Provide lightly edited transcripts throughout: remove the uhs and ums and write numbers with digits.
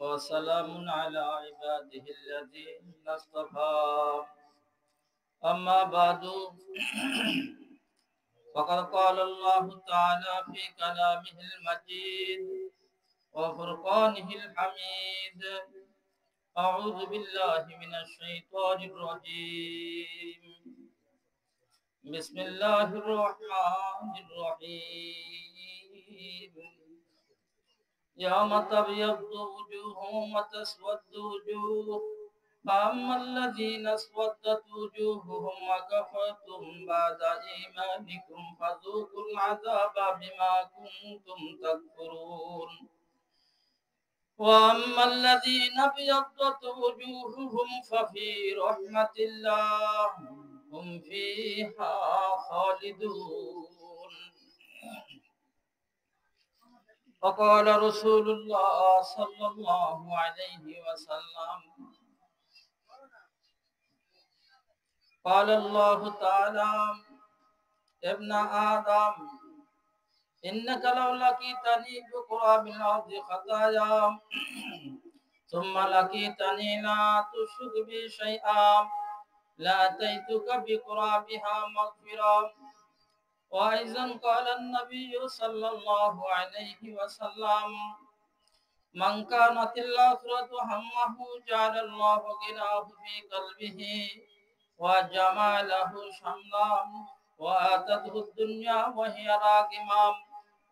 وسلام على عباده الذين اصطفى أما بعد فقد قال الله تعالى في كلامه المجيد وفرقانه الحميد أعوذ بالله من الشيطان الرجيم بسم الله الرحمن الرحيم يوم تبيض وجوه وتسود وجوه فأما الذين اسودت وجوههم وكفرتم بعد إيمانكم فذوقوا العذاب بما كنتم تكفرون وأما الذين ابيضت وجوههم ففي رحمة الله هم فيها خالدون وقال رسول الله صلى الله عليه وسلم قال الله تعالى ابن آدم إنك لو لقيتني بقراب الأرض خطايا ثم لقيتني لا تشرك بي شيئا لأتيتك بقرابها مغفرا وأيضا قال النبي صلى الله عليه وسلم من كانت الآخرة همه جعل الله غناه في قلبه وجماله شملا وآتته الدنيا وهي راغما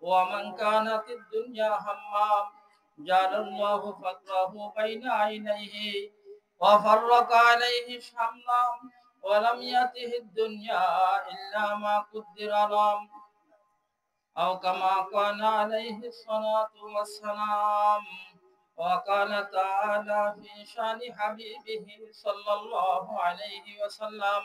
ومن كانت الدنيا همه جعل الله فقره بين عينيه وفرق عليه شملا ولم يته الدنيا إلا ما قدر له أو كما قال عليه الصلاة والسلام وقال تعالى في شان حبيبه صلى الله عليه وسلم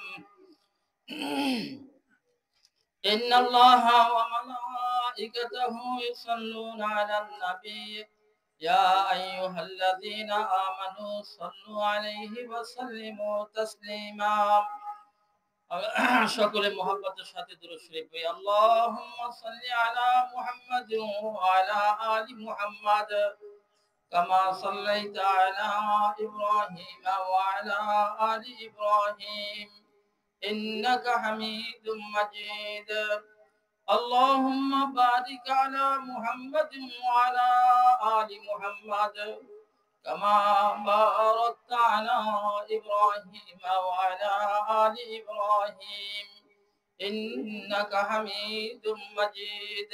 إن الله وملائكته يصلون على النبي يا أيها الذين آمنوا صلوا عليه وسلموا تسليما সকলে মুহাব্বতের সাথে দুরূদ শরীফ পড়ি আল্লাহুম্মা সাল্লি আলা মুহাম্মাদ ওয়া আলা আলি মুহাম্মাদ কামা সাল্লাইতা আলা ইব্রাহিম ওয়া আলা আলি ইব্রাহিম ইন্নাকা হামিদুম মাজিদ আল্লাহুম্মা বারিক আলা মুহাম্মাদ ওয়া আলা আলি মুহাম্মাদ كما باركت على إبراهيم وعلى آل إبراهيم إنك حميد مجيد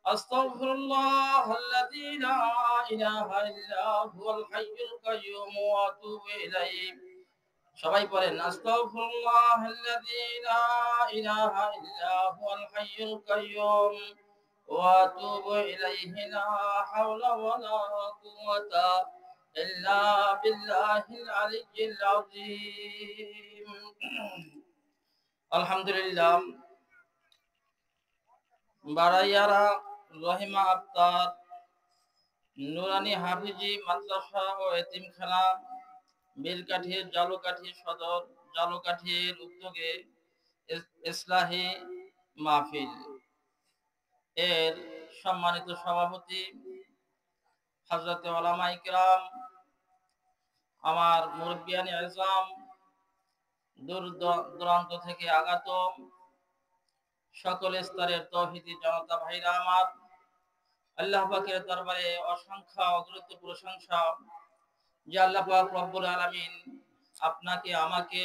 أستغفر الله الذي لا إله إلا هو الحي القيوم وأتوب إليه সবাই পড়েন আস্তাগফিরুল্লাহ আল্লাযী লা ইলাহা ইল্লা হুয়াল হাইয়ুল কাইয়্যুম وأتوب إليه لا حول ولا قوة إلا بالله العلي العظيم الحمد لله বারাইয়ারা রহিমা আক্তার নুরানি হাফিজি মাদ্রাসা ও এতিমখানা বেলকাঠির জালুকাঠি সদর জালুকাঠির উদ্যোগে ইসলাহি মাহফিল এর সম্মানিত সভাপতি হযরত উলামা ইকরাম আমার মুরব্বিয়ানে আযম দূর দূরান্ত থেকে আগত সকল স্তরের তৌহিদি জনতা ভাইরা আমার আল্লাহ পাকের দরবারে অসংখ্য অগণিত প্রশংসা যে আল্লাহ পাক রব্বুল আলামিন আপনাকে আমাকে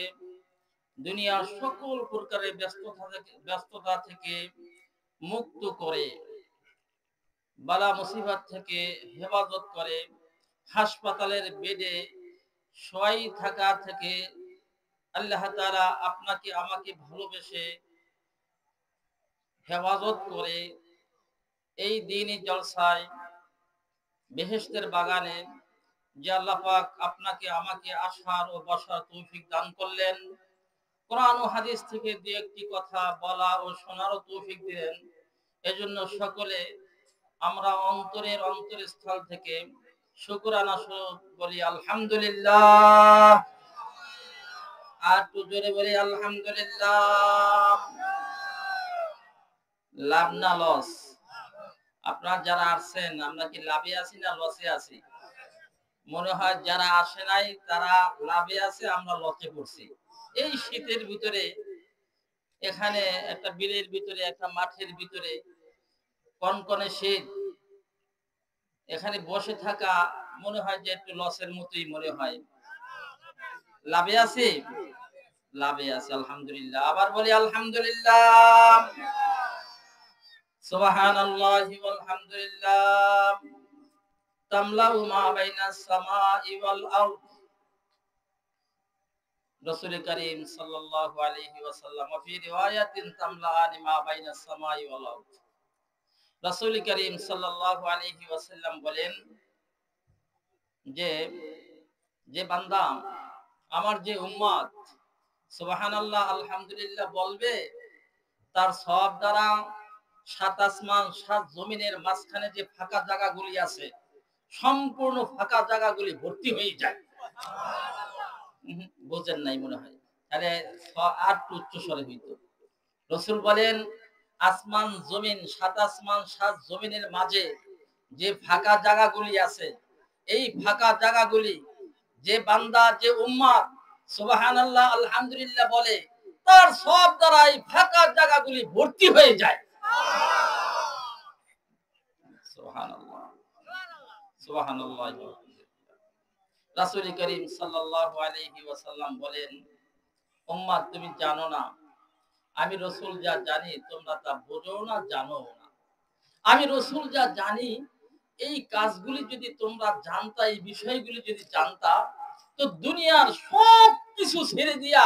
দুনিয়ার সকল প্রকারের ব্যস্ততা থেকে মুক্ত করে বালা মুসিবত থেকে হেফাজত করে হাসপাতালের বেডে শোয়াই থাকা থেকে আল্লাহ তাআলা আপনাকে আমাকে ভালোবেসে হেফাজত করে এই দ্বীনি জলসায় বেহেশতের বাগানে যে আল্লাহ পাক আপনাকে আমাকে আসার ও বসার তৌফিক দান করলেন কোরআন ও হাদিস থেকে দুই একটি কথা বলা ও শোনারও তৌফিক দিলেন এজন্য সকলে আমরা অন্তরস্থল থেকে শুকরানা স্বরূপ বলি আলহামদুলিল্লাহ আর একটু জোরে বলি আলহামদুলিল্লাহ লাভ না লস আপনারা যারা আসছেন আমরা কি লাভে আছি না লসে আছি মনে হয় যারা আসে নাই তারা লাভে আছে, আমরা লসে পড়ছি। এই শীতের ভিতরে এখানে একটা বিলের ভিতরে, একটা মাঠের ভিতরে কনকনে শীত, এখানে বসে থাকা মনে হয় যে একটু লসের মতোই মনে হয়। লাভে আছে, লাভে আছে আলহামদুলিল্লাহ। আবার বলি আলহামদুলিল্লাহ, সুবহানাল্লাহি ওয়ালহামদুলিল্লাহ। তামলাউ মা বাইনাস সামাই ওয়াল আরদ। রাসূল কারীম সাল্লাল্লাহু আলাইহি ওয়াসাল্লাম ফি রিওয়ায়াতিন তামলাআনি মা বাইনাস সামাই ওয়াল আরদ। রাসূল কারীম সাল্লাল্লাহু আলাইহি ওয়াসাল্লাম বলেন যে যে বান্দা আমার যে উম্মত সুবহানাল্লাহ আলহামদুলিল্লাহ বলবে, তার সব দ্বারা সাত আসমান সাত জমিনের মাঝখানে যে ফাঁকা জায়গাগুলি আছে সম্পূর্ণ ফাঁকা জায়গাগুলি ভর্তি হয়ে যায়। বোঝেন নাই মনে হয়, আরে আর উচ্চ স্বরে হইতো। রাসূল বলেন আসমান জমিন, সাত আসমান সাত জমিনের মাঝে যে ফাঁকা জায়গাগুলি আছে, এই ফাঁকা জায়গাগুলি যে বান্দা যে উম্মত সুবহানাল্লাহ আলহামদুলিল্লাহ বলে, তার সব দ্বারা এই ফাঁকা জায়গাগুলি ভর্তি হয়ে যায়। সুবহানাল্লাহ সুবহানাল্লাহ। রাসূল করিম সাল্লাল্লাহু আলাইহি ওয়াসাল্লাম বলেন, উম্মত তুমি জানো না, আমি রাসূল যা জানি তোমরা তা বোঝো না, জানো না। আমি রাসূল যা জানি এই কাজগুলি যদি তোমরা জানতা, এই বিষয়গুলি যদি জানতা, তো দুনিয়ার সব কিছু ছেড়ে দিয়া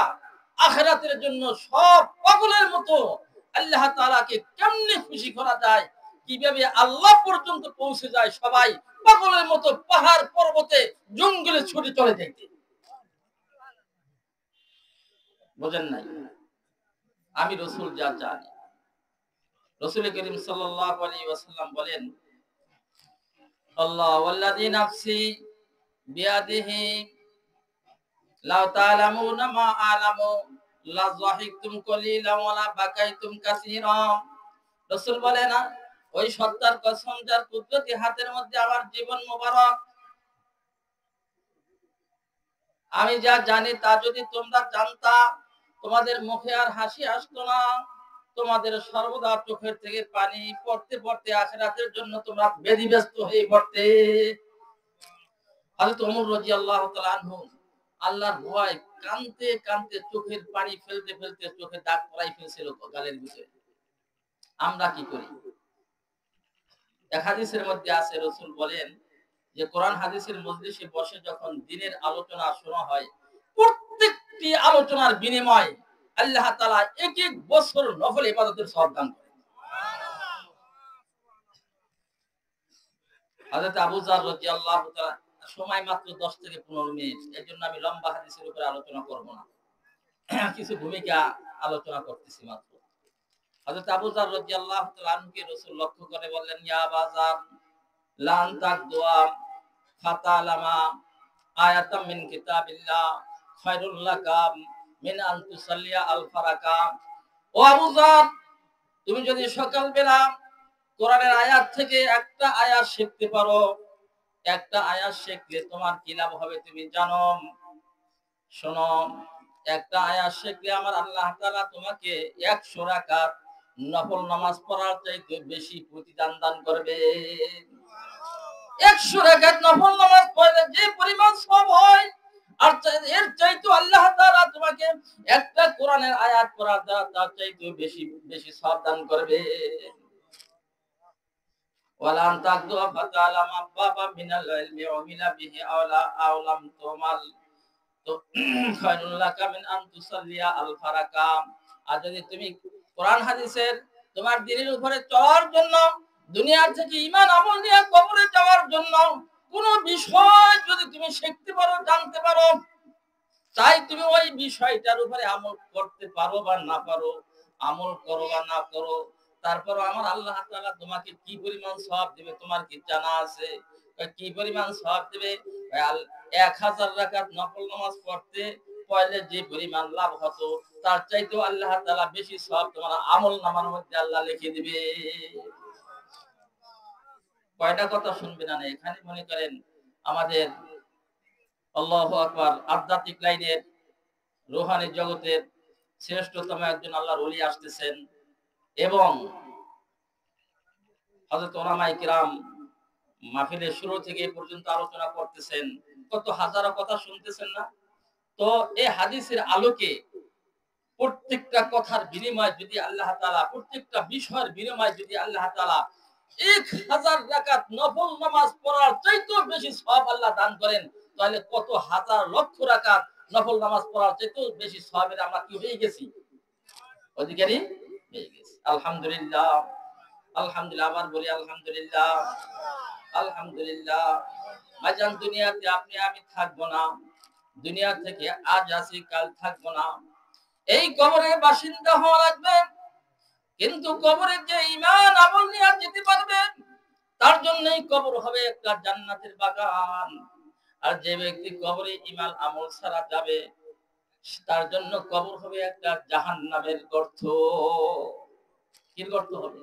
আখিরাতের জন্য সব পাগলের মতো আল্লাহ তাআলাকে কেমনে খুশি করা যায়, কিভাবে আল্লাহ পর্যন্ত পৌঁছে যায়, সবাই পাগলের মতো পাহাড় পর্বতে জঙ্গলে ছুটে চলে যাইতে। বুঝেন নাই? আমি রাসূল যা জানি। রাসূল করিম সাল্লাল্লাহু আলাইহি ওয়াসাল্লাম বলেন, আল্লাহ ওয়াল্লাযী নাফসি বিয়াদিহি লাউ তা'লামুনা মা আ'লামু লা যাহিকতুম কলিলান ওয়া লা বাকাইতুম কাসীরা। রাসূল বলেন, ওই সত্তার কসম যার কুদরতি হাতের মধ্যে আমার জীবন মোবারক, আমি যা জানি তা যদি তোমরা জানতা, তোমাদের মুখে আর হাসি আসতো না, তোমাদের সর্বদা চোখের থেকে পানি পড়তে পড়তে আখিরাতের জন্য তোমরা ব্যতিব্যস্ত হয়ে পড়তে। হযরত ওমর রাদিয়াল্লাহু তাআলা আনহু আল্লাহর ভয় কাঁদতে কাঁদতে চোখের পানি ফেলতে ফেলতে চোখে দাগ পড়াই ফেলছিল গালের ভিতরে। আমরা কি করি? এক হাদিসের মধ্যে আছে, রাসূল বলেন যে কোরআন হাদিসের মজলিসে বসে যখন দ্বীনের আলোচনা শোনা হয়, প্রত্যেকটি আলোচনার বিনিময়ে আল্লাহ তাআলা এক এক বছর নফল ইবাদতের সওয়াব দান করেন। হযরত আবু যার রাদিয়াল্লাহু তাআলা, সময় মাত্র 10 থেকে 15 মিনিট, এজন্য আমি লম্বা হাদিসের উপরে আলোচনা করব না, কিছু ভূমিকা আলোচনা করতেছি মাত্র। হযরত আবু যার রাদিয়াল্লাহু তাআলা আনহুকে রাসূল লক্ষ্য করে বললেন, ইয়া আবু যার লান তাকদুয়া ফাতালামা আয়াতাম মিন কিতাবিল্লাহ খায়রুল লাকা মিন আন তুসাল্লিয়া আল ফারাকা। ও আবু যার, তুমি যদি সকালবেলা কোরআনের আয়াত থেকে একটা আয়াত শিখতে পারো, একটা আয়াত শিখলে তোমার কি লাভ হবে তুমি জানো? শোনো, একটা আয়াত শিখলে আমার আল্লাহ তাআলা তোমাকে 100 রাকাত নফল নামাজ পড়ার চাইতে বেশি প্রতিদান দান করবে। 100 রাকাত নফল নামাজ পড়লে যে পরিমাণ সওয়াব হয়, আর এর চাইতে আল্লাহ তাআলা তোমাকে একটা কোরআনের আয়াত পড়ার দ্বারা তার চাইতে বেশি বেশি সওয়াব দান করবে। ওয়ালান তাকদুয়া ফাতালামা বাবা মিনাল ইলমি উমিলা বিহি আওলা আওলাম তুমাল তো খায়রুল লাকা মিন আন তুসাল্লিয়া আল ফারাকা। আর যদি তুমি কোরআন হাদিসের তোমার দ্বীনের উপরে চলার জন্য, দুনিয়ার থেকে ঈমান আমল নিয়ে কবরে যাওয়ার জন্য কোন বিষয় যদি তুমি শিখতে পারো, জানতে পারো, চাই তুমি ওই বিষয়টার উপরে আমল করতে পারো বা না পারো, আমল করো বা না করো, তারপর আমার আল্লাহ তাআলা তোমাকে কি পরিমাণ সওয়াব দিবে তোমার কি জানা আছে? কি পরিমাণ সওয়াব দিবে? 1000 রাকাত নফল নামাজ পড়তে পড়লে যে পরিমাণ লাভ হতো, তার চাইতেও আল্লাহ তাআলা বেশি সওয়াব তোমার আমল নামার মধ্যে আল্লাহ লিখে দিবে। কয়টা কথা শুনবেন না, এখানে মনে করেন আমাদের আল্লাহু আকবার। আধ্যাত্মিক লাইনের রুহানি জগতের শ্রেষ্ঠতম একজন আল্লাহর ওলি আসতেছেন এবং হযরত উলামায়ে কিরাম মাহফিলের শুরু থেকে এই পর্যন্ত আলোচনা করতেছেন, কত হাজারো কথা শুনতেছেন না? তো এই হাদিসের আলোকে প্রত্যেকটা কথার বিনিময় যদি আল্লাহ তাআলা, প্রত্যেকটা বিষয়ের বিনিময় যদি আল্লাহ তাআলা 1000 রাকাত নফল নামাজ পড়ার চাইতেও বেশি সওয়াব আল্লাহ দান করেন, তাহলে কত হাজার লক্ষ রাকাত নফল নামাজ পড়ার চাইতেও বেশি সওয়াবের আমরা কি হয়ে গেছি? অধিকারী হয়ে গেছি। আলহামদুলিল্লাহ, আলহামদুলিল্লাহ। আবার বলি আলহামদুলিল্লাহ, আলহামদুলিল্লাহ। ভাইজান, দুনিয়াতে আপনি আমি থাকবো না, দুনিয়া থেকে আজ আছি কাল থাকবো না, এই কবরের বাসিন্দা হওয়া লাগবে। কিন্তু কবরে যে ঈমান আমল নিয়ে যেতে পারবে, তার জন্যই কবর হবে একটা জান্নাতের বাগান। আর যে ব্যক্তি কবরে ঈমান আমল ছাড়া যাবে, তার জন্য কবর হবে একটা জাহান্নামের গর্ত। কি গর্ত হবে?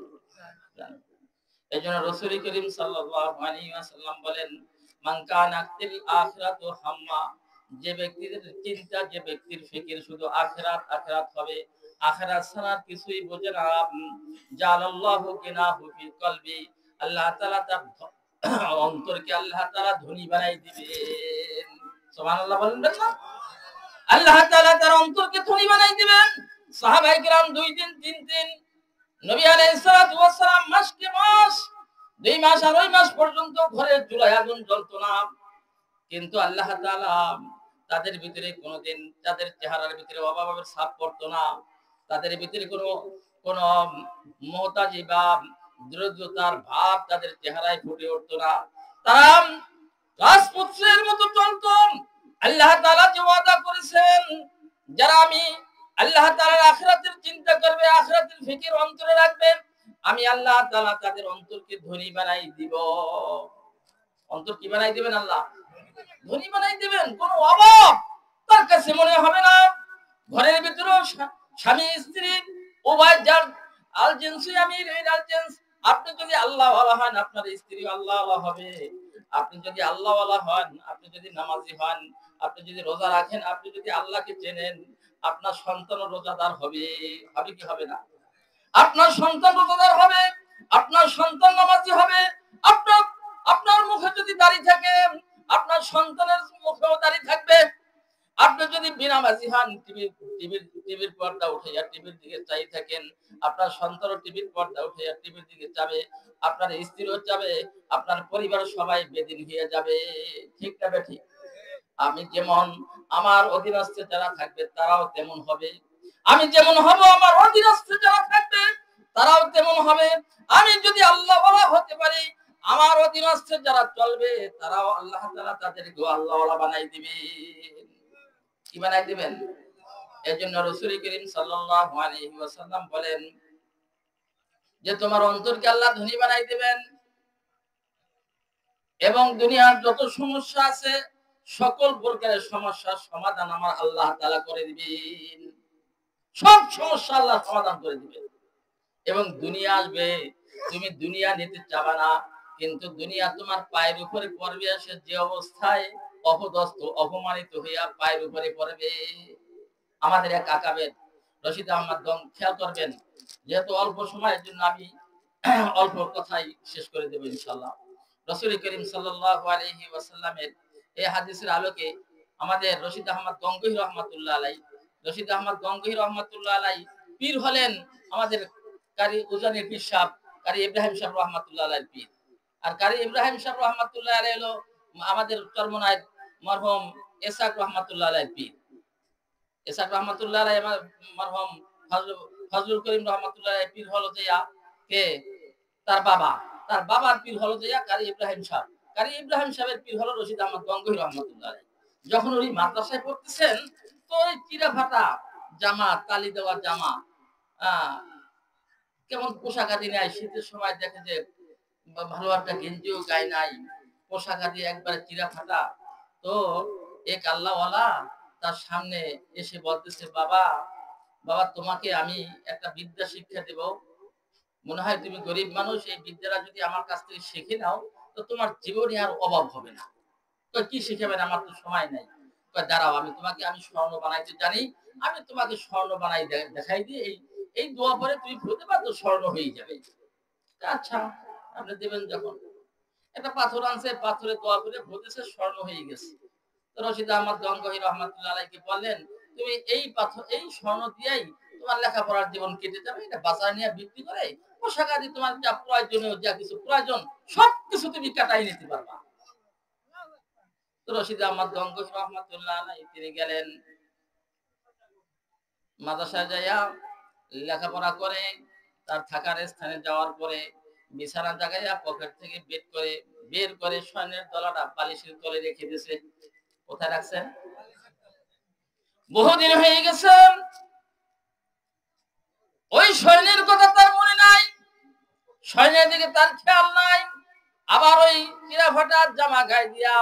এজন্য রাসূল করিম সাল্লাল্লাহু আলাইহি ওয়াসাল্লাম বলেন, মান কানা আতিল আখিরাতু হাম্মা, যে ব্যক্তির চিন্তা, যে ব্যক্তির ফিকির শুধু আখিরাত আখিরাত হবে, আখিরাত ছাড়া কিছুই বোঝে না, জালাল্লাহু গিনাহু ফি কলবি, আল্লাহ তাআলা তার অন্তরকে আল্লাহ তাআলা ধনী বানাই দিবেন। সুবহানাল্লাহ বলেন না? আল্লাহ তাআলা তার অন্তরকে ধনী বানাই দিবেন। সাহাবায়ে কিরাম 2 দিন 3 দিন, নবী আলাইহিস সালাতু ওয়াস সালাম মাসকে মাস, 2 মাস আড়াই মাস পর্যন্ত ঘরে চুলায় আগুন জ্বলতো না, কিন্তু আল্লাহ তাআলা তাদের ভিতরে কোনোদিন তাদের চেহারার ভিতরে অভাবের ছাপ পড়তো না, তাদের ভিতরে কোনো মুহতাজি বা দরিদ্রতার ভাব তাদের চেহারায় ফুটে উঠতো না। তারা রাজপুত্রের মতো চলতো। আল্লাহ তাআলা যে ওয়াদা করেছেন, যারা আমি আল্লাহ তাআলার আখিরাতের চিন্তা করবে, আখিরাতের ফিকির অন্তরে রাখবে, আমি আল্লাহ তাআলা তাদের অন্তরকে ধনী বানাই দিব। অন্তর কি বানাই দিবেন? আল্লাহ ধনী বানাই দিবেন। কোন অভাব তার কাছে মনে হবে না। ঘরের ভিতরে স্বামী স্ত্রী উভয় যার আল জিনসি আমির আল জিনস, আপনি যদি আল্লাহ ওয়ালা হন, আপনার স্ত্রী আল্লাহ ওয়ালা হবে। আপনি যদি আল্লাহ ওয়ালা হন, আপনি যদি নামাজি হন, আপনি যদি রোজা রাখেন, আপনি যদি আল্লাহকে চেনেন, আপনার সন্তান রোজাদার হবে। হবে কি হবে না? আপনার সন্তান রোজাদার হবে, আপনার সন্তান নামাজি হবে। আপনার আপনার মুখে যদি দাড়ি থাকে, আপনার সন্তানের মুখেও দাড়ি থাকবে। আপনি যদি বিনামাজি হন, টিভির পর্দা উঠাইয়া টিভির দিকে চাই থাকেন, আপনার সন্তানও টিভির পর্দা উঠাইয়া টিভির দিকে যাবে, আপনার স্ত্রীও যাবে, আপনার পরিবার সবাই বেদিন হয়ে যাবে। ঠিক না বেঠিক? আমি যেমন, আমার অধীনস্থে যারা থাকবে তারাও তেমন হবে। আমি যেমন হব, আমার অধীনস্থে যারা থাকবে তারাও তেমন হবে। আমি যদি আল্লাহ ওয়ালা হতে পারি, আমার অধীনস্থে যারা চলবে তারাও আল্লাহ তাআলা তাদেরকে আল্লাহ ওয়ালা বানাই দিবেন। কি বানাই দিবেন? এজন্য রাসূল করিম সাল্লাল্লাহু আলাইহি ওয়াসাল্লাম বলেন যে তোমার অন্তরকে আল্লাহ ধনী বানাই দিবেন এবং দুনিয়ার যত সমস্যা আছে সকল প্রকারের সমস্যার সমাধান আমার আল্লাহ তাআলা করে দিবেন। সব সমস্যা আল্লাহ সমাধান করে দিবেন। এবং দুনিয়া আসবে, তুমি দুনিয়া নিতে চাবা না, কিন্তু দুনিয়া তোমার পায়ের উপরে পড়বে, আসে যে অবস্থায় অপদস্থ অপমানিত হইয়া পায়ের উপরে পড়বে। আমাদের এক আকাবের রশিদ আহমদ গং, খেয়াল করবেন, যেহেতু অল্প সময়ের জন্য আমি অল্প কথাই শেষ করে দেব ইনশাআল্লাহ। রাসূল করিম সাল্লাল্লাহু আলাইহি ওয়াসাল্লামের এই হাদিসের আলোকে আমাদের রশিদ আহমদ গঙ্গোহী রহমাতুল্লাহ আলাইহি, রশিদ আহমদ গঙ্গোহী রহমাতুল্লাহ আলাইহি পীর হলেন আমাদের কারি উজানির পীর সাহেব কারি ইব্রাহিম সাহেব রহমাতুল্লাহ আলাইহির পীর। আর কারি ইব্রাহিম সাহেব রহমাতুল্লাহ আলাইহি হলো আমাদের চরমনায় মরহুম ইসহাক রহমাতুল্লাহ আলাইহির পীর। ইসহাক রহমাতুল্লাহ আলাইহি মরহুম ফজলুল করিম রহমাতুল্লাহ আলাইহির পীর হলো যে কে? তার বাবা। তার বাবার পীর হলো যে কারি ইব্রাহিম সাহেব। কারি ইব্রাহিম সাহেবের পীর হলো রশিদ আহমদ গঙ্গোহী রহমাতুল্লাহ আলাইহি। যখন উনি মাদ্রাসায় পড়তেছেন, তো ওই চিরা ফাটা জামা, তালি দেওয়া জামা, কেমন পোশাক আদি নাই, শীতের সময় দেখে যে ভালো একটা গেঞ্জিও গায়ে নাই, পোশাক আদি একবারে চিরা ফাটা। তো এক আল্লাহওয়ালা তার সামনে এসে বলতেছে, বাবা বাবা তোমাকে আমি একটা বিদ্যা শিক্ষা দেব, মনে হয় তুমি গরিব মানুষ, এই বিদ্যাটা যদি আমার কাছ থেকে শিখে নাও তো তোমার জীবনে আর অভাব হবে না। কি শিখাবেন, আমার তো সময় নাই। দাঁড়াও, আমি স্বর্ণ বানাইতে জানি, আমি তোমাকে স্বর্ণ বানাই দেখাই দিই, এই দোয়া পরে তুমি ফুলতে পারো, স্বর্ণ হয়ে যাবে। আচ্ছা, আপনি দেবেন যখন। একটা পাথর আনছে, পাথরে দোয়া করে ফুলতেছে, স্বর্ণ হয়ে গেছে। তো রশিদ আহমদ গঙ্গোহী রহমাতুল্লাহ আলাইহি বললেন, তুমি এই পাথর, এই স্বর্ণ দিয়েই তোমার লেখাপড়ার জীবন কেটে যাবে, এটা বাজার নিয়ে বিক্রি করে পোশাক আদি তোমার যা প্রয়োজনীয়, যা কিছু প্রয়োজন সবকিছু তুমি কাটাই নিতে পারবা। তো রশিদ আহমদ গঙ্গোহী রহমাতুল্লাহ আলাইহি তিনি গেলেন মাদ্রাসায় যাইয়া লেখাপড়া করে, তার থাকার স্থানে যাওয়ার পরে বিছানা জাগাইয়া পকেট থেকে বের করে স্বর্ণের ডলারটা বালিশের তলে রেখে দিয়েছে। কোথায় রাখছেন? বহুদিন হয়ে গেছে, ওই স্বর্ণের কথা তার মনে নাই, স্বর্ণের দিকে তার খেয়াল নাই। আবার ওই চিরা ফাটা জামা গায়ে দিয়া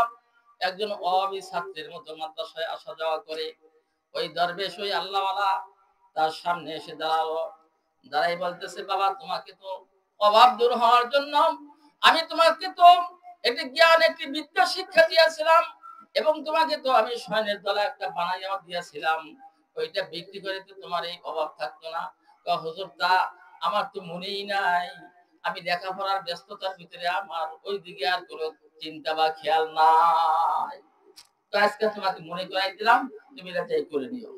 একজন অভাবী ছাত্রের মতো মাদ্রাসায় আসা যাওয়া করে। ওই দরবেশ, ওই আল্লাহওয়ালা তার সামনে এসে দাঁড়ালো, দাঁড়াই বলতেছে, বাবা তোমাকে তো অভাব দূর হওয়ার জন্য আমি তোমাকে তো একটি জ্ঞান, একটি বিদ্যা শিক্ষা দিয়েছিলাম, এবং তোমাকে তো আমি স্বর্ণের দলা একটা বানাইয়া দিয়েছিলাম, ওইটা বিক্রি করে তো তোমার এই অভাব থাকতো না। হুজুর, তা আমার তো মনেই নাই, আমি লেখাপড়ার ব্যস্ততার ভিতরে আমার ওই দিকে আর কোনো চিন্তা বা খেয়াল নাই, তো আজকে তোমাকে মনে করাই দিলাম, তুমি এটা করে নিও।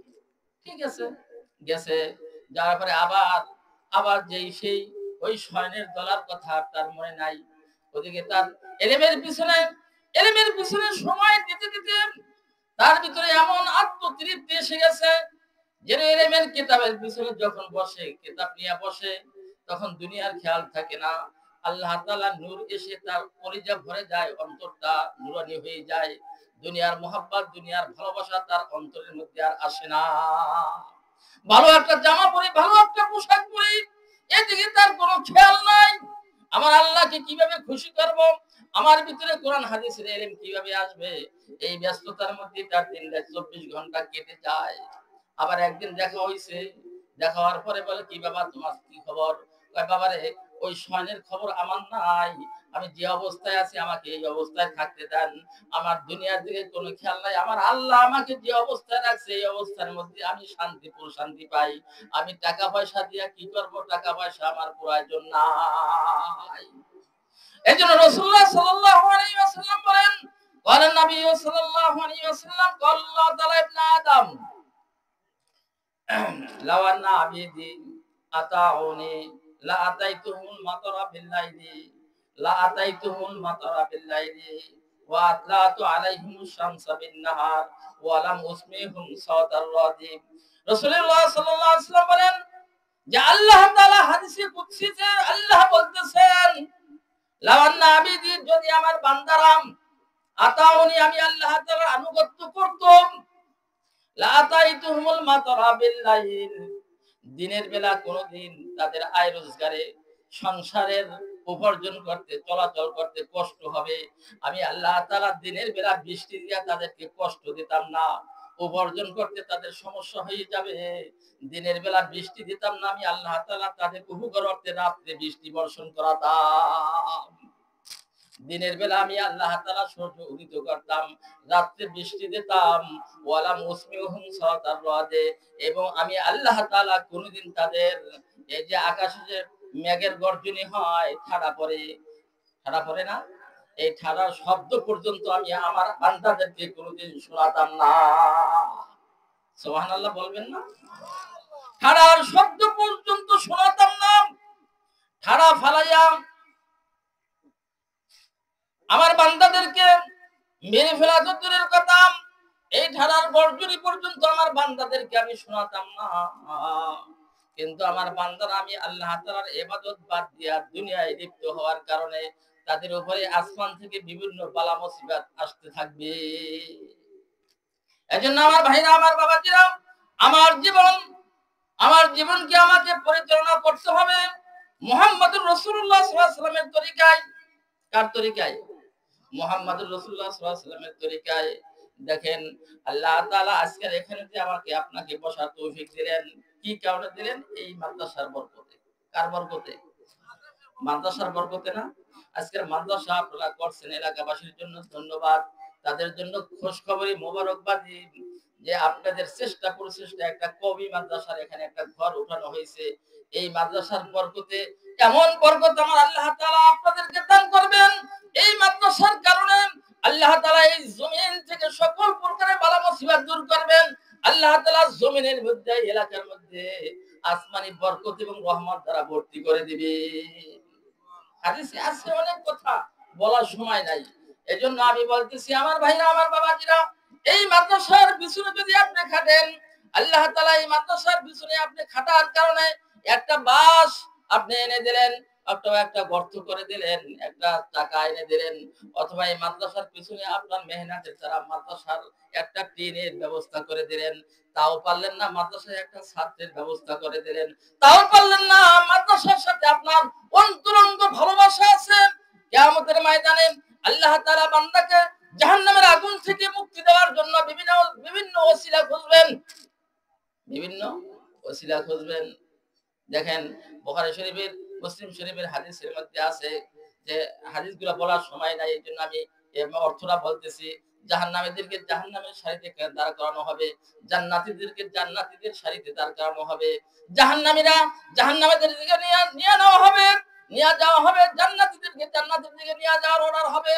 ঠিক আছে, গেছে। যাওয়ার পরে আবার সেই ওই স্বর্ণের ডলার কথা তার মনে নাই। ওদিকে তার এলেমের পিছনে সময় দিতে দিতে তার ভিতরে এমন আত্মতৃপ্তি এসে গেছে যে এলেমের কিতাবের পিছনে যখন বসে, কিতাব নিয়ে বসে, তখন দুনিয়ার খেয়াল থাকে না। আল্লাহ তাআলা নূর এসে তার কলিজা ভরে যায়, অন্তরটা নূরানি হয়ে যায়। দুনিয়ার মোহাব্বত, দুনিয়ার ভালোবাসা তার অন্তরের মধ্যে আর আসে না। ভালো একটা জামা পরে, ভালো একটা পোশাক পরে, এদিকে তার কোনো খেয়াল নাই। আমার আল্লাহকে কিভাবে খুশি করব, আমার ভিতরে কোরআন হাদিসের ইলম কিভাবে আসবে, এই ব্যস্ততার মধ্যে তার দিনটা 24 ঘন্টা কেটে যায়। আবার একদিন দেখা হইছে, দেখা হওয়ার পরে বলে, কি বাবা তোমার কি খবর? কয়, বাবা রে, ওই স্বর্ণের খবর আমার নাই, আমি যে অবস্থায় আছি আমাকে এই অবস্থায় থাকতে দেন, আমার দুনিয়ার দিকে কোনো খেয়াল নাই। আমার আল্লাহ আমাকে যে অবস্থায় রাখছে, এই অবস্থার মধ্যে আমি শান্তি পাই। আমি টাকা পয়সা দিয়ে কি করব? টাকা পয়সা আমার প্রয়োজন নাই। এজন্য রাসূলুল্লাহ সাল্লাল্লাহু আলাইহি ওয়াসাল্লাম বলেন, বলেন নবী সাল্লাল্লাহু আলাইহি ওয়াসাল্লাম, আল্লাহ তাআলা ইবনে আদম লাওয়ান্না আবিদি আতাউনি লা আতাইতুহুল মাতারা বিল্লাইলি, লা আতাইতুহুল মাতারা বিল্লাইলি ওয়া আতলাতু আলাইহিমুশ শামসা বিন-নাহার ওয়া লাম উসমিহুম সাওতার রাদিব। রাসূলুল্লাহ সাল্লাল্লাহু আলাইহি ওয়াসাল্লাম বলেন যে আল্লাহ তাআলা হাদিসে কুদসিতে আল্লাহ বলতেছেন, লাওয়ান্না আবিদি, যদি আমার বান্দারা আতাউনি, আমি আল্লাহ তাআলার আনুগত্য করতাম, লা আতাইতুহুল মাতারা বিল-লাইল, দিনের বেলা কোনদিন তাদের আয় রোজগারে, সংসারের উপার্জন করতে, চলাচল করতে কষ্ট হবে, আমি আল্লাহ তাআলা দিনের বেলা বৃষ্টি দিয়া তাদেরকে কষ্ট দিতাম না, উপার্জন করতে তাদের সমস্যা হয়ে যাবে, দিনের বেলা বৃষ্টি দিতাম না, আমি আল্লাহ তাআলা তাদের উপকার অর্থে রাত্রে বৃষ্টি বর্ষণ করাতাম। দিনের বেলা আমি আল্লাহ তাআলা সূর্য উদিত করতাম, রাত্রে বৃষ্টি দিতাম, ওয়ালা মুসমিহুম সাওতার রাদে, এবং আমি আল্লাহ তাআলা কোনদিন তাদের এই যে আকাশে যে মেঘের গর্জনি হয়, ঠাড়া পড়ে না, এই ঠাড়ার শব্দ পর্যন্ত আমি আমার বান্দাদেরকে কোনদিন শোনাতাম না। সুবহানাল্লাহ বলবেন না? ঠাড়ার শব্দ পর্যন্ত শোনাতাম না। ঠাড়া ফালাইয়া আমার বান্দাদেরকে মেরে ফেলা তো দূরের কথা, এই ঠাড়ার গর্জনি পর্যন্ত আমার বান্দাদেরকে আমি শোনাতাম না। কিন্তু আমার বান্দারা আমি আল্লাহ তাআলার ইবাদত বাদ দিয়া দুনিয়ায় লিপ্ত হওয়ার কারণে তাদের উপরে আসমান থেকে বিভিন্ন বালা মুসিবত আসতে থাকবে। এজন্য আমার ভাইরা, আমার বাবাজিরা, আমার জীবনকে আমাকে পরিচালনা করতে হবে মুহাম্মদুর রাসূলুল্লাহ সাল্লাল্লাহু আলাইহি ওয়াসাল্লামের তরিকায়। কার তরিকায়? মুহাম্মদুর রাসূলুল্লাহ সাল্লাল্লাহু আলাইহি ওয়াসাল্লামের তরিকায়। দেখেন, আল্লাহ তাআলা আজকে এখানে যে আমাকে আপনাকে বসার তৌফিক দিলেন, কি কারণে দিলেন? এই মাদ্রাসার বরকতে। কার বরকতে? মাদ্রাসার বরকতে না? আজকের মাদ্রাসা আপনারা করছেন, এলাকাবাসীর জন্য ধন্যবাদ। তাদের জন্য খোঁজখবরি মোবারকবাদী যে আপনাদের চেষ্টা প্রচেষ্টা একটা কবি মাদ্রাসার এখানে একটা ঘর উঠানো হয়েছে। এই মাদ্রাসার বরকতে এমন বরকত আমার আল্লাহ তাআলা আপনাদেরকে দান করবেন। এই মাদ্রাসার কারণে আল্লাহ তাআলা এই জমিন থেকে সকল প্রকারের বালা মুসিবত দূর করবেন। আল্লাহ তাআলা জমিনের মধ্যে এলাকার মধ্যে আসমানি বরকত এবং রহমত দ্বারা ভর্তি করে দিবে। হাদিসে আছে অনেক কথা, বলার সময় নাই। এজন্য আমি বলতেছি আমার ভাইরা, আমার বাবাজিরা, এই মাদ্রাসার পিছনে যদি আপনি খাটেন, আল্লাহ তাআলা এই মাদ্রাসার পিছনে আপনি খাটার কারণে একটা বাস আপনি এনে দিলেন, অথবা একটা গর্ত করে দিলেন, একটা টাকা এনে দিলেন, অথবা এই মাদ্রাসার পিছনে আপনার মেহনতের দ্বারা মাদ্রাসার একটা টিনের ব্যবস্থা করে দিলেন, তাও পারলেন না মাদ্রাসায় একটা ছাত্রের ব্যবস্থা করে দিলেন, তাও পারলেন না মাদ্রাসার সাথে আপনার অন্তরঙ্গ ভালোবাসা আছে। কিয়ামতের ময়দানে আল্লাহ তাআলা বান্দাকে জাহান্নামের আগুন থেকে মুক্তি দেওয়ার জন্য বিভিন্ন ওসিলা খুঁজবেন, বিভিন্ন ওসিলা খুঁজবেন। দেখেন বুখারী শরীফের, মুসলিম শরীফের হাদিসের মধ্যে আছে, যে হাদিসগুলো বলার সময় নাই, এই জন্য আমি অর্থটা বলতেছি। জাহান্নামীদেরকে জাহান্নামের সারিতে দাঁড় করানো হবে, জান্নাতীদেরকে জান্নাতীদের সারিতে দাঁড় করানো হবে। জাহান্নামীরা জাহান্নামীদের দিকে নিয়ে নেওয়া হবে, নিয়ে যাওয়া হবে, জান্নাতীদেরকে জান্নাতের দিকে নিয়ে যাওয়ার অর্ডার হবে।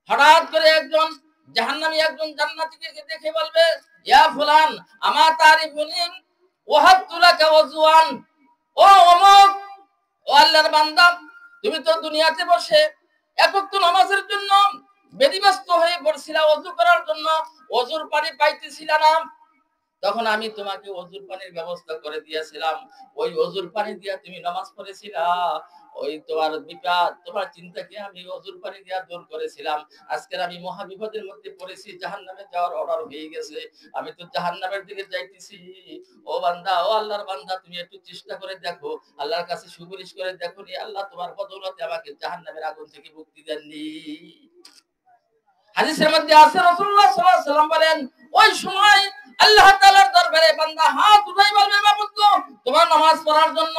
হঠাৎ করে একজন জাহান্নামী একজন জান্নাতীকে দেখে বলবে, ইয়া ফুলান আমা তারিফুনি ওয়াহাতুলাকা ওয়াজওয়ান, ও অমুক, ও আল্লাহর বান্দা, তুমি তো দুনিয়াতে বসে এক ওয়াক্ত নামাজের জন্য ব্যতিব্যস্ত হয়ে পড়ছিলা, ওযু করার জন্য ওযুর পানি পাইতেছিলা না, তখন আমি তোমাকে ওযুর পানির ব্যবস্থা করে দিয়েছিলাম, ওই ওযুর পানি দিয়া তুমি নামাজ পড়েছিলা, ওই তোমার বিপদ তোমার চিন্তাকে আমি ওযুর পানি দিয়া দূর করেছিলাম। আজকে আমি মহা বিপদের মধ্যে পড়েছি, জাহান্নামে যাওয়ার অর্ডার হয়ে গেছে, আমি তো জাহান্নামের দিকে যাইতেছি। ও বান্দা, ও আল্লাহর বান্দা, তুমি একটু চেষ্টা করে দেখো, আল্লাহর কাছে সুপারিশ করে দেখো নি আল্লাহ তোমার বদৌলতে আমাকে জাহান্নামের আগুন থেকে মুক্তি দেননি। হাদিসের মধ্যে আছে রাসূলুল্লাহ সাল্লাল্লাহু আলাইহি ওয়াসাল্লাম বলেন, ওই সময় আল্লাহ তাআলার দরবারে বান্দা হাত উঠাই বলবে, মাবুদ গো, তোমার নামাজ পড়ার জন্য,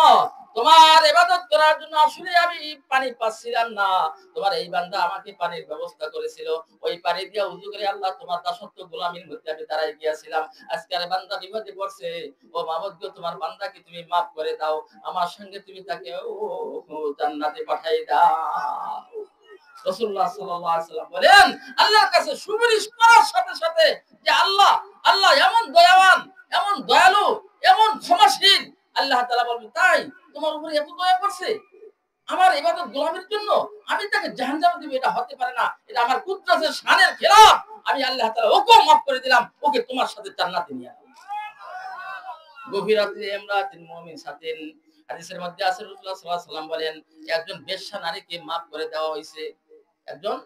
তোমার ইবাদত করার জন্য আসলে আমি পানি পাচ্ছিলাম না, তোমার এই বান্দা আমাকে পানির ব্যবস্থা করেছিল, ওই পানি দিয়ে ওযু করে আল্লাহ তোমার দাসত্ব গোলামির মধ্যে আমি দাঁড়াই গিয়েছিলাম, আজকে আর বান্দা বিপদে পড়ছে, ও মাবুদ গো, তোমার বান্দাকে তুমি maaf করে দাও, আমার সঙ্গে তুমি তাকে জান্নাতে পাঠাই দাও। রাসূলুল্লাহ সাল্লাল্লাহু আলাইহি ওয়াসাল্লাম বলেন, আল্লাহর কাছে সুপারিশ করার সাথে সাথে যে আল্লাহ এমন দয়াবান, এমন দয়ালু, এমন ক্ষমাশীল, আল্লাহ তাআলা বলবেন, তাই তোমার উপরে এত দয়া করছে আমার ইবাদত গোলামের জন্য, আমি তাকে জাহান্নামে দিব, এটা হতে পারে না, এটা আমার কুদরতের শানের খেলাফ, আমি আল্লাহ তাআলা ওকে maaf করে দিলাম, ওকে তোমার সাথে জান্নাতে নিয়ে যাও। গভীর রাতে ইমরাতিন মুমিনাতিন, হাদিসের মধ্যে আছে রাসূলুল্লাহ সাল্লাল্লাহু আলাইহি ওয়াসাল্লাম বলেন, একজন বেশ্যা নারীকে maaf করে দেওয়া হয়েছে, একজন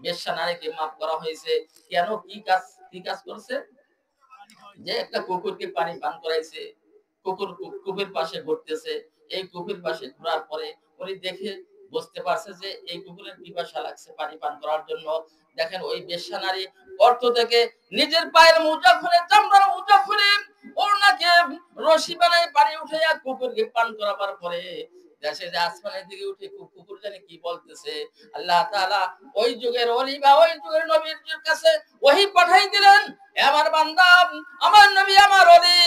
বেশ্যা নারীকে maaf করা হয়েছে। কেন? কি কাজ করছে? যে একটা কুকুরকে পানি পান করাইছে, কুকুরের পাশে ঘুরতেছে, এই কুকুরের পাশে ঘোরার পরে উনি দেখে বুঝতে পারছে যে এই কুকুরের পিপাসা লাগছে পানি পান করার জন্য। দেখেন ওই বেশ্যা নারী অর্থ থেকে নিজের পায়ের মোজা খুলে, চামড়ার মোজা খুলে, ওনাকে রশি বানায় পানি উঠে কুকুরকে পান করাবার পরে দেশে যে আসমানের দিকে উঠে কুকুর জানে কি বলতেছে, আল্লাহ তাআলা ওই যুগের ওলি বা ওই যুগের নবীর কাছে ওহী পাঠাই দিলেন, আমার বান্দা, আমার নবী, আমার ওলি,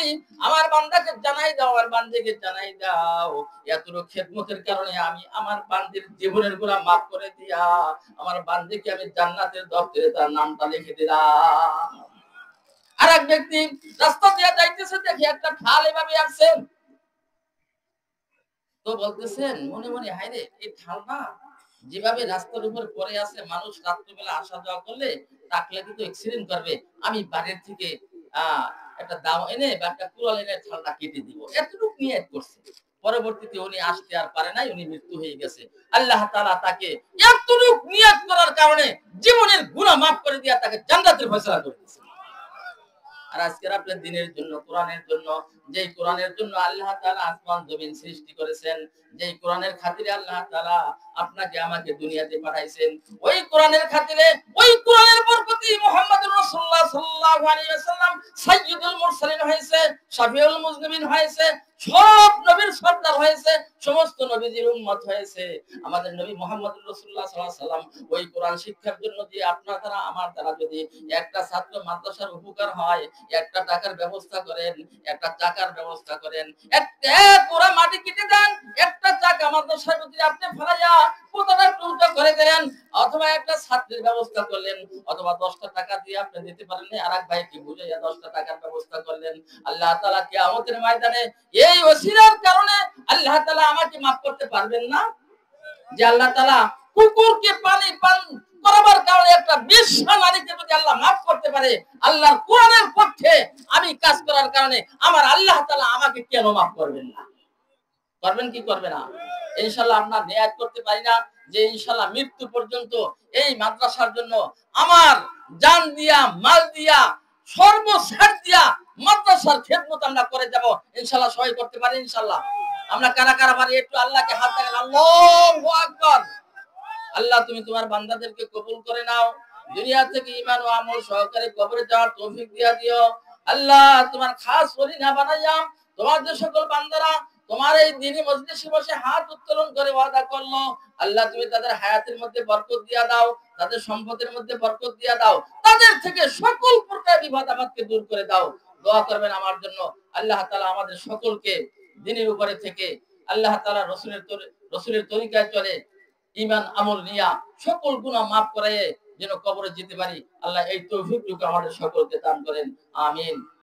আমার বান্দাকে জানাই দাও, আমার বান্দিকে জানাই দাও, এতটুকু খেদমতের কারণে আমি আমার বান্দির জীবনের গুনাহ maaf করে দিয়া আমার বান্দিকে আমি জান্নাতের দপ্তরে তার নামটা লিখে দিলাম। আরেক ব্যক্তি রাস্তা দিয়ে যাইতেছে, দেখি একটা ঢাল এভাবে আসছে, তো বলতেছেন মনে মনে, হায়রে এই ঢাল না যেভাবে রাস্তার উপর পড়ে আছে, মানুষ রাত্রিবেলা আসা যাওয়া করলে টাকলে কিন্তু অ্যাক্সিডেন্ট করবে, আমি বাড়ির থেকে একটা দাও এনে বা একটা কুড়াল এনে ঢালটা কেটে দিব, এতটুকু নিয়ত করছে। পরবর্তীতে উনি আসতে আর পারে নাই, উনি মৃত্যু হয়ে গেছে। আল্লাহ তাআলা তাকে এতটুকু নিয়ত করার কারণে জীবনের গুনাহ maaf করে দিয়া তাকে জান্নাতের ফয়সালা করে দিয়েছে। আর আজকের আপনার দিনের জন্য, কোরআনের জন্য, যেই কোরআনের জন্য আল্লাহ তাআলা আসমান জমিন সৃষ্টি করেছেন, যেই কোরআনের খাতিরে আল্লাহ তাআলা আপনাকে আমাকে দুনিয়াতে পাঠাইছেন, ওই কোরআনের খাতিরে, ওই কোরআনের বরকতে মুহাম্মদুর রাসূলুল্লাহ সাল্লাল্লাহু আলাইহি ওয়াসাল্লাম সাইয়্যিদুল মুরসালিন হয়েছে, শাফিউল মুজনিবিন হয়েছে, সব নবীর সর্দার হয়েছে, সমস্ত নবীজির উম্মত হয়েছে। আমাদের নবী মুহাম্মদ রাসূলুল্লাহ সাল্লাল্লাহু আলাইহি ওয়াসাল্লাম ওই কোরআন শিক্ষার জন্য যে আপনার দ্বারা আমার দ্বারা যদি একটা ছাত্র মাদ্রাসার উপকার হয়, একটা টাকার ব্যবস্থা করেন, একটা টাকার ব্যবস্থা করেন, একটা পুরা মাটি কেটে দেন, একটা টাকা মাদ্রাসার মধ্যে আপনি ফেলাইয়া পুরোটা টুকরো করে দিলেন, অথবা একটা ছাত্রের ব্যবস্থা করলেন, অথবা 10টা টাকা দিয়ে আপনি দিতে পারেন, আরেক ভাইকে বুঝাইয়া 10টা টাকার ব্যবস্থা করলেন, আল্লাহ তাআলা কিয়ামতের ময়দানে এই ওসিলার কারণে আল্লাহ তাআলা আমাকে maaf করতে পারবেন না? যে আল্লাহ তাআলা কুকুরকে পানি পান করাবার কারণে একটা বেশ্যা নারীকে যদি আল্লাহ maaf করতে পারে, আল্লাহর কোরআনের পক্ষে আমি কাজ করার কারণে আমার আল্লাহ তাআলা আমাকে কেন maaf করবেন না? করবেন কি করবে না? ইনশাআল্লাহ আমরা নিয়াত করতে পারি না যে ইনশাআল্লাহ মৃত্যু পর্যন্ত এই মাদ্রাসার জন্য আমার জান দিয়া, মাল দিয়া, সর্বশেষ দিয়া মাদ্রাসার খেদমত আমরা করে যাব। ইনশাআল্লাহ সবাই করতে পারি ইনশাআল্লাহ। আমরা কারা কারা পারি একটু আল্লাহকে হাত দেখান। আল্লাহু আকবার। আল্লাহ তুমি তোমার বান্দাদেরকে কবুল করে নাও। দুনিয়া থেকে ঈমান ও আমল সহকারে কবরে যাওয়ার তৌফিক দিয়া দিও। আল্লাহ তোমার খাস ওলি না বানাইয়া তোমার যে সকল বান্দারা তোমার এই দ্বীনি মজলিসে বসে হাত উত্তোলন করে ওয়াদা করলো, আল্লাহ তুমি তাদের হায়াতের মধ্যে বরকত দিয়া দাও, তাদের সম্পদের মধ্যে বরকত দিয়া দাও, তাদের থেকে সকল প্রকার বিপদ আপদকে দূর করে দাও। দোয়া করবেন আমার জন্য। আল্লাহ তাআলা আমাদের সকলকে দ্বীনের উপরে থেকে আল্লাহ তাআলা রাসূলের তরিকায় চলে ঈমান আমল নিয়া সকল গুনাহ maaf করায়ে যেন কবরে যেতে পারি। আল্লাহ এই তৌফিকটুকু আমাদের সকলকে দান করেন। আমিন।